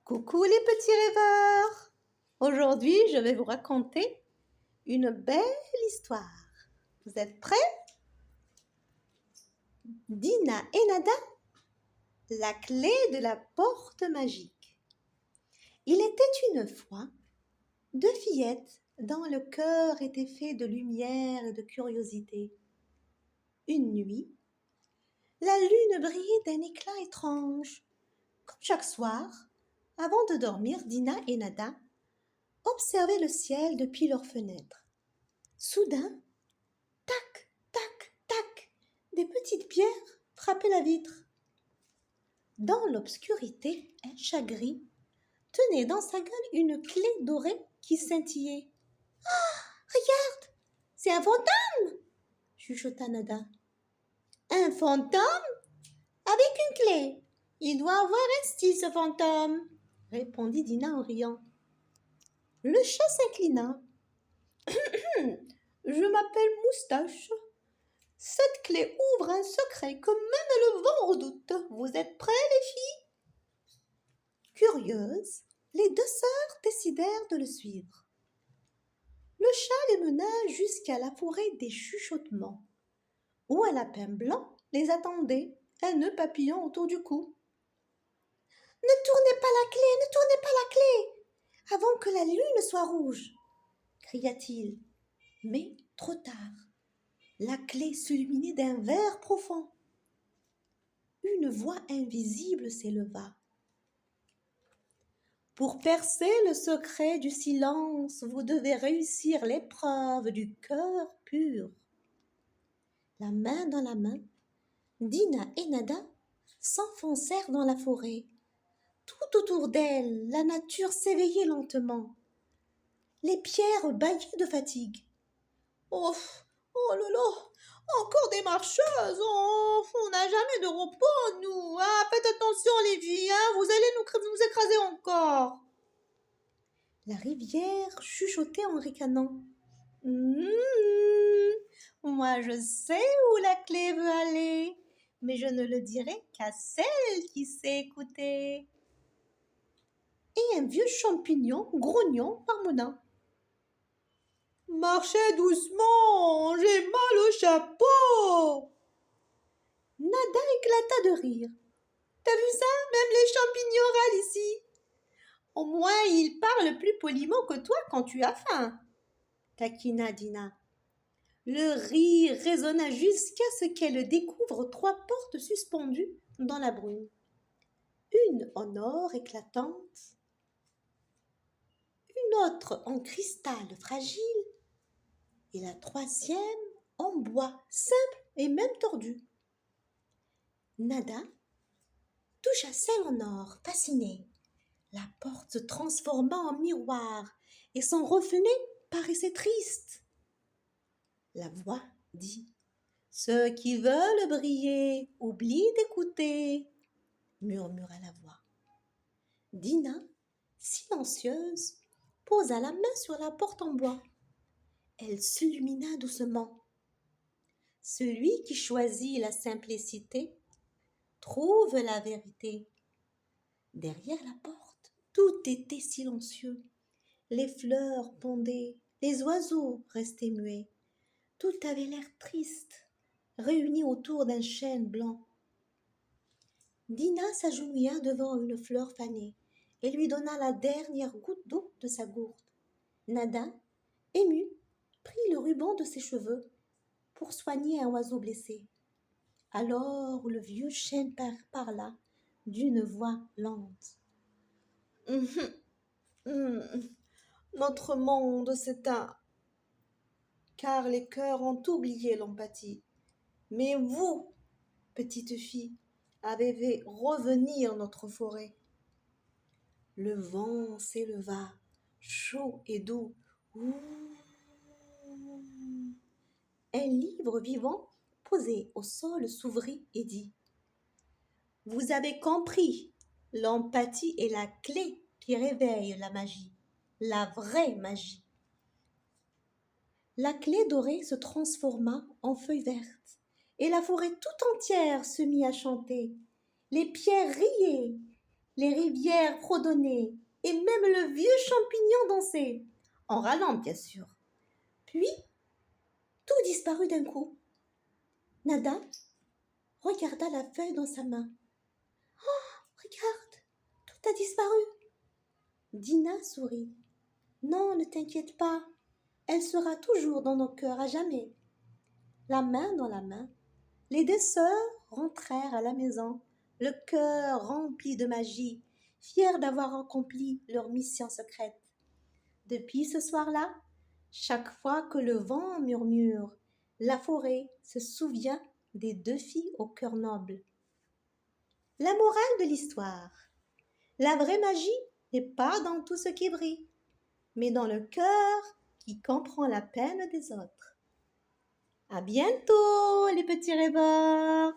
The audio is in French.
Coucou les petits rêveurs! Aujourd'hui, je vais vous raconter une belle histoire. Vous êtes prêts? Dina et Nada, la clé de la porte magique. Il était une fois deux fillettes dont le cœur était fait de lumière et de curiosité. Une nuit, la lune brillait d'un éclat étrange. Comme chaque soir, avant de dormir, Dina et Nada observaient le ciel depuis leur fenêtre. Soudain, tac, tac, tac, des petites pierres frappaient la vitre. Dans l'obscurité, un chat gris tenait dans sa gueule une clé dorée qui scintillait. « Ah, regarde, c'est un fantôme !» chuchota Nada. « Un fantôme ? Avec une clé. Il doit avoir un style, ce fantôme !» répondit Dina en riant. Le chat s'inclina. « Je m'appelle Moustache. Cette clé ouvre un secret que même le vent redoute. Vous êtes prêts, les filles ?» Curieuses, les deux sœurs décidèrent de le suivre. Le chat les mena jusqu'à la forêt des chuchotements, où un lapin blanc les attendait, un nœud papillon autour du cou. « Ne tournez pas la clé, ne tournez pas la clé, avant que la lune soit rouge !» cria-t-il. Mais trop tard. La clé s'illuminait d'un vert profond. Une voix invisible s'éleva. « Pour percer le secret du silence, vous devez réussir l'épreuve du cœur pur. » La main dans la main, Dina et Nada s'enfoncèrent dans la forêt. Tout autour d'elles, la nature s'éveillait lentement. Les pierres bâillaient de fatigue. « Oh là là, encore des marcheuses, on n'a jamais de repos, nous. Ah, faites attention, les filles, vous allez nous écraser encore. » La rivière chuchotait en ricanant. « Moi, je sais où la clé veut aller, mais je ne le dirai qu'à celle qui sait écouter. » Et un vieux champignon grognon marmonna. « Marchez doucement, j'ai mal au chapeau. » Nada éclata de rire. « T'as vu ça? Même les champignons râlent ici. Au moins, ils parlent plus poliment que toi quand tu as faim. » taquina Dina. Le rire résonna jusqu'à ce qu'elle découvre trois portes suspendues dans la brume. Une en or éclatante, une autre en cristal fragile et la troisième en bois simple et même tordu. Nada toucha celle en or, fascinée. La porte se transforma en miroir et son reflet paraissait triste. La voix dit « Ceux qui veulent briller oublient d'écouter », murmura la voix. Dina, silencieuse, posa la main sur la porte en bois. Elle s'illumina doucement. Celui qui choisit la simplicité trouve la vérité. Derrière la porte, tout était silencieux. Les fleurs pendaient, les oiseaux restaient muets. Tout avait l'air triste, réuni autour d'un chêne blanc. Dina s'agenouilla devant une fleur fanée et lui donna la dernière goutte d'eau de sa gourde. Nada, ému, prit le ruban de ses cheveux pour soigner un oiseau blessé. Alors le vieux chêne parla d'une voix lente. « Notre monde s'éteint, car les cœurs ont oublié l'empathie. Mais vous, petite fille, avez fait revenir notre forêt. » Le vent s'éleva, chaud et doux. Ouh. Un livre vivant posé au sol s'ouvrit et dit « Vous avez compris, l'empathie est la clé qui réveille la magie, la vraie magie. » La clé dorée se transforma en feuille verte et la forêt tout entière se mit à chanter. Les pierres riaient, les rivières fredonnaient et même le vieux champignon dansait, en râlant bien sûr. Puis, tout disparut d'un coup. Nada regarda la feuille dans sa main. « Regarde, tout a disparu. » Dina sourit. « Non, ne t'inquiète pas, elle sera toujours dans nos cœurs à jamais. » La main dans la main, les deux sœurs rentrèrent à la maison, le cœur rempli de magie, fiers d'avoir accompli leur mission secrète. Depuis ce soir-là, chaque fois que le vent murmure, la forêt se souvient des deux filles au cœur noble. La morale de l'histoire. La vraie magie n'est pas dans tout ce qui brille, mais dans le cœur qui comprend la peine des autres. À bientôt, les petits rêveurs!